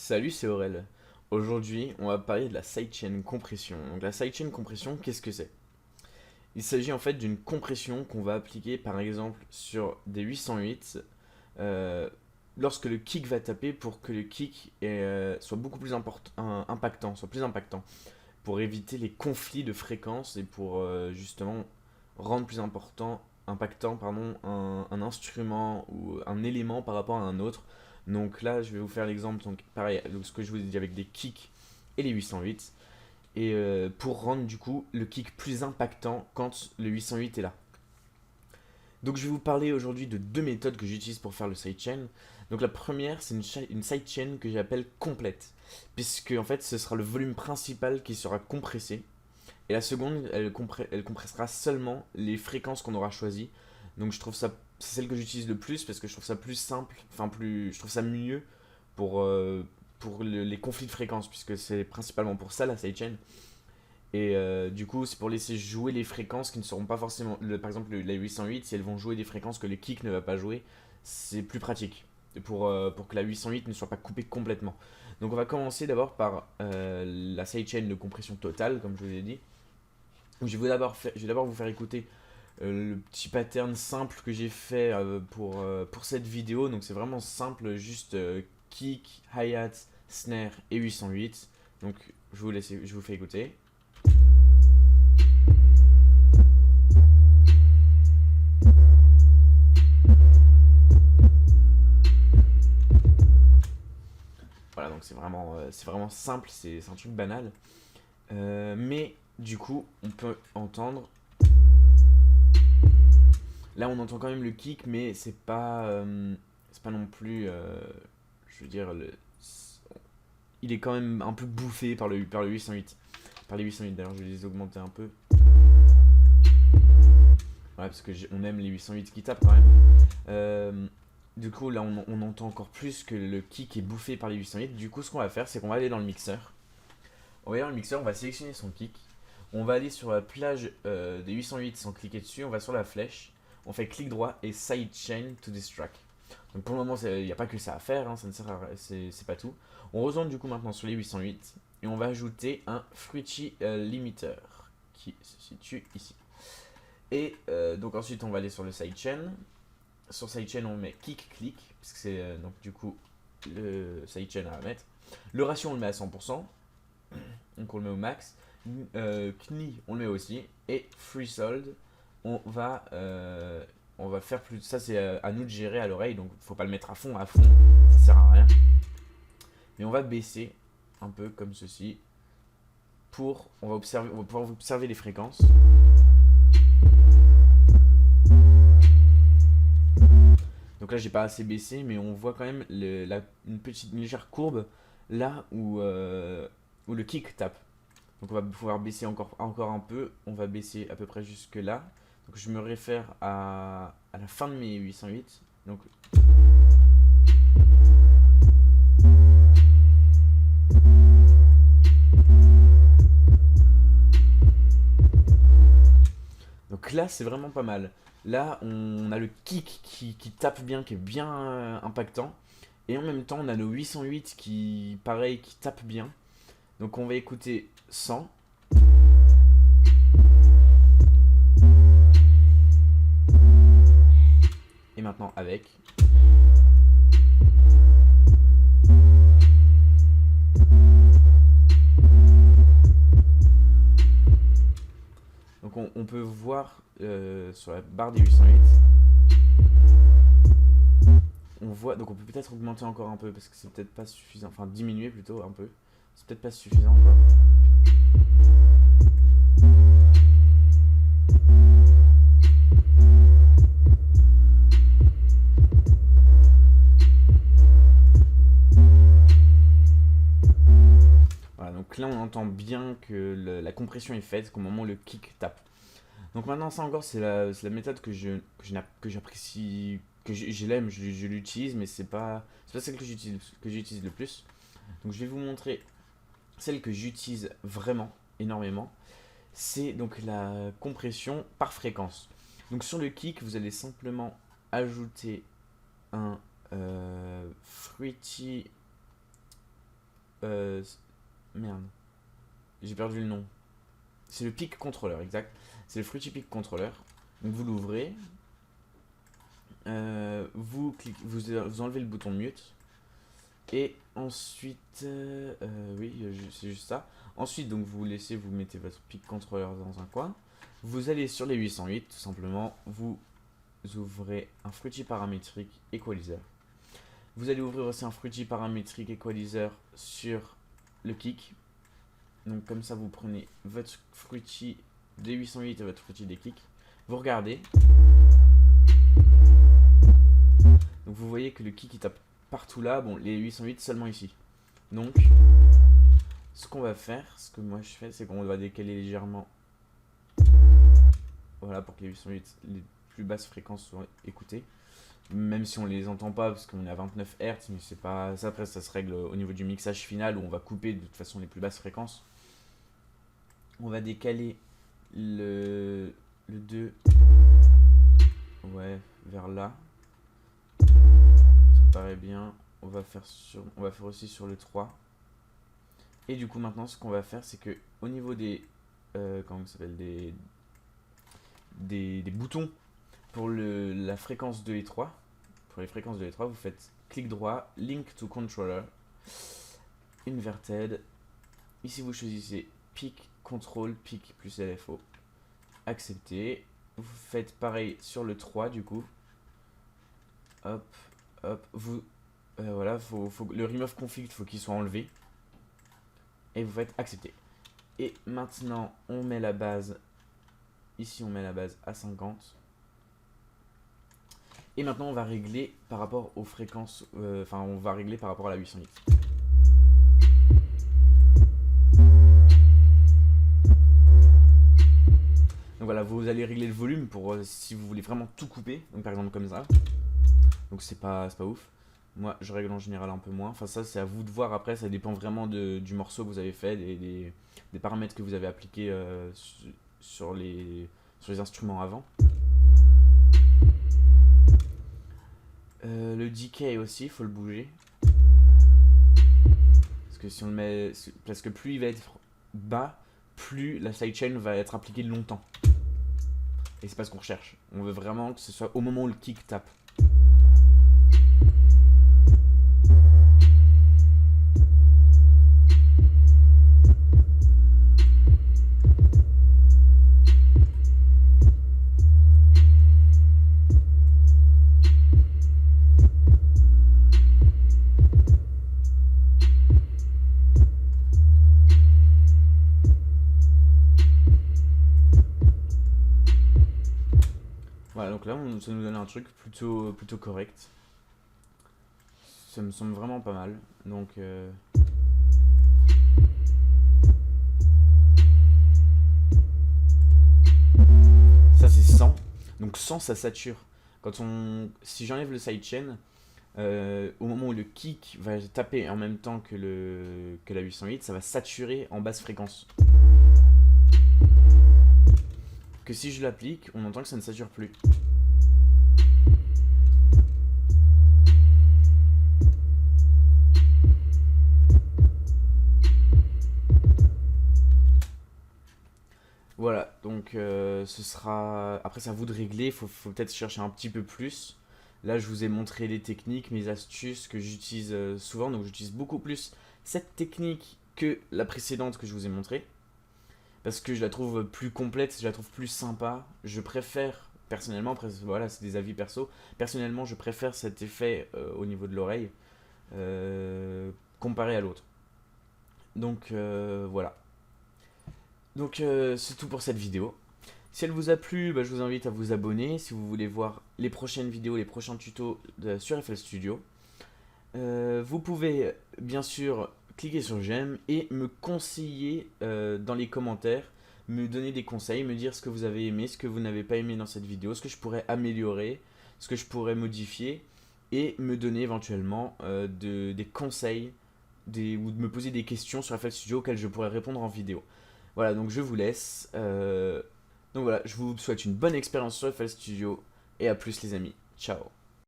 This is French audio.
Salut, c'est Aurel. Aujourd'hui, on va parler de la sidechain compression. Donc la sidechain compression, qu'est-ce que c'est? Il s'agit en fait d'une compression qu'on va appliquer par exemple sur des 808 euh, lorsque le kick va taper pour que le kick soit beaucoup plus impactant, soit plus impactant, pour éviter les conflits de fréquences et pour justement rendre plus impactant un instrument ou un élément par rapport à un autre. Donc là, je vais vous faire l'exemple, donc pareil, donc ce que je vous ai dit avec des kicks et les 808, et pour rendre du coup le kick plus impactant quand le 808 est là. Donc je vais vous parler aujourd'hui de deux méthodes que j'utilise pour faire le sidechain. Donc la première, c'est une sidechain que j'appelle complète, puisque en fait ce sera le volume principal qui sera compressé, et la seconde, elle compressera seulement les fréquences qu'on aura choisies. Donc je trouve ça, c'est celle que j'utilise le plus parce que je trouve ça plus simple, je trouve ça mieux pour les conflits de fréquences, puisque c'est principalement pour ça la sidechain. Et du coup, c'est pour laisser jouer les fréquences qui ne seront pas forcément. Par exemple, la 808, si elles vont jouer des fréquences que le kick ne va pas jouer, c'est plus pratique. Pour que la 808 ne soit pas coupée complètement. Donc on va commencer d'abord par la sidechain de compression totale, comme je vous ai dit. Je vais d'abord vous faire écouter le petit pattern simple que j'ai fait pour cette vidéo. Donc c'est vraiment simple, juste kick, hi-hat, snare et 808. Donc je vous fais écouter. Voilà, donc c'est vraiment simple, c'est un truc banal. Mais du coup, on peut entendre. Là, on entend quand même le kick, mais c'est pas non plus. Je veux dire, il est quand même un peu bouffé par le 808. Par les 808, d'ailleurs, je vais les augmenter un peu. Ouais, parce que on aime les 808 qui tapent quand même. Euh, du coup, là, on entend encore plus que le kick est bouffé par les 808. Du coup, ce qu'on va faire, c'est qu'on va aller dans le mixeur. On va aller dans le mixeur, on va sélectionner son kick. On va aller sur la plage des 808 sans cliquer dessus. On va sur la flèche. On fait clic droit et sidechain to this track. Donc pour le moment, il n'y a pas que ça à faire, hein, ça ne sert à c'est pas tout. On retourne du coup maintenant sur les 808 et on va ajouter un Fruity Limiter qui se situe ici. Et donc ensuite on va aller sur le sidechain. Sur sidechain on met kick click, puisque c'est donc du coup le sidechain à mettre. Le ratio on le met à 100%, donc on le met au max. Knie on le met aussi. Et Freesold on va faire plus. Ça c'est à nous de gérer à l'oreille, donc faut pas le mettre à fond, ça sert à rien. Mais on va baisser un peu comme ceci. On va pouvoir observer les fréquences. Donc là, j'ai pas assez baissé, mais on voit quand même une légère courbe là où le kick tape. Donc on va pouvoir baisser encore un peu. On va baisser à peu près jusque là. Donc je me réfère à la fin de mes 808. Donc là, c'est vraiment pas mal. Là, on a le kick qui tape bien, qui est bien impactant. Et en même temps, on a nos 808 pareil, qui tapent bien. Donc on va écouter 100. Et maintenant avec. Donc on peut voir sur la barre des 808. On voit, donc on peut peut-être augmenter encore un peu parce que c'est peut-être pas suffisant. Enfin diminuer plutôt un peu. C'est peut-être pas suffisant quoi. Voilà, donc là on entend bien que la compression est faite qu'au moment où le kick tape. Donc maintenant ça encore c'est la méthode que j'apprécie, je l'aime, je l'utilise, mais c'est pas celle que j'utilise le plus. Donc je vais vous montrer celle que j'utilise vraiment énormément. C'est donc la compression par fréquence. Donc sur le kick, vous allez simplement ajouter un fruity euh, merde, j'ai perdu le nom. C'est le Peak Controller, exact. C'est le Fruity Peak Controller. Donc vous l'ouvrez. Vous enlevez le bouton mute. Et ensuite, oui, c'est juste ça. Ensuite, donc vous mettez votre Peak Controller dans un coin. Vous allez sur les 808, tout simplement. Vous ouvrez un Fruity Parametric Equalizer. Vous allez ouvrir aussi un Fruity Parametric Equalizer sur le kick. Donc comme ça, vous prenez votre Fruity des 808 et votre Fruity des kicks. Vous regardez. Donc vous voyez que le kick il tape partout là. Bon, les 808 seulement ici. Donc, ce qu'on va faire, ce que moi je fais, c'est qu'on va décaler légèrement. Voilà, pour que les 808, les plus basses fréquences soient écoutées. Même si on les entend pas parce qu'on est à 29 Hz, mais c'est pas ça. Après, ça se règle au niveau du mixage final où on va couper de toute façon les plus basses fréquences. On va décaler le 2 vers là. Ça me paraît bien. On va faire aussi sur le 3. Et du coup, maintenant, ce qu'on va faire, c'est que au niveau des comment ça s'appelle, des boutons pour la fréquence 2 et 3. Pour les fréquences 2 et 3, vous faites clic droit, Link to Controller, Inverted. Ici, vous choisissez Peak Control, Peak plus LFO. Accepter. Vous faites pareil sur le 3 du coup. Hop, hop. Voilà, le remove config, faut qu'il soit enlevé. Et vous faites accepter. Et maintenant, on met la base. Ici, on met la base à 50. Et maintenant, on va régler par rapport aux fréquences. On va régler par rapport à la 808. Donc voilà, vous allez régler le volume pour si vous voulez vraiment tout couper. Donc par exemple comme ça. Donc c'est pas ouf. Moi, je règle en général un peu moins. Enfin, ça, c'est à vous de voir après. Ça dépend vraiment du morceau que vous avez fait, des paramètres que vous avez appliqués sur les instruments avant. Le decay aussi, il faut le bouger. Parce que si on le met. Parce que plus il va être bas, plus la sidechain va être appliquée longtemps. Et c'est pas ce qu'on recherche. On veut vraiment que ce soit au moment où le kick tape. Voilà, donc là, ça nous donne un truc plutôt correct. Ça me semble vraiment pas mal. Donc, ça c'est 100. Donc 100, ça sature. Si j'enlève le sidechain, au moment où le kick va taper en même temps que la 808, ça va saturer en basse fréquence. Que si je l'applique, on entend que ça ne sature plus. Voilà, donc ce sera. Après, c'est à vous de régler. Il faut peut-être chercher un petit peu plus. Là, je vous ai montré les techniques, mes astuces que j'utilise souvent. Donc, j'utilise beaucoup plus cette technique que la précédente que je vous ai montrée. Parce que je la trouve plus complète, je la trouve plus sympa. Je préfère, personnellement, après, voilà, c'est des avis perso. Personnellement, je préfère cet effet au niveau de l'oreille comparé à l'autre. Donc, voilà. Donc c'est tout pour cette vidéo. Si elle vous a plu, je vous invite à vous abonner si vous voulez voir les prochaines vidéos, les prochains tutos sur FL Studio. Vous pouvez bien sûr cliquer sur j'aime et me conseiller dans les commentaires, me donner des conseils, me dire ce que vous avez aimé, ce que vous n'avez pas aimé dans cette vidéo, ce que je pourrais améliorer, ce que je pourrais modifier et me donner éventuellement des conseils ou de me poser des questions sur FL Studio auxquelles je pourrais répondre en vidéo. Voilà, donc je vous laisse. Donc voilà, je vous souhaite une bonne expérience sur FL Studio et à plus les amis. Ciao.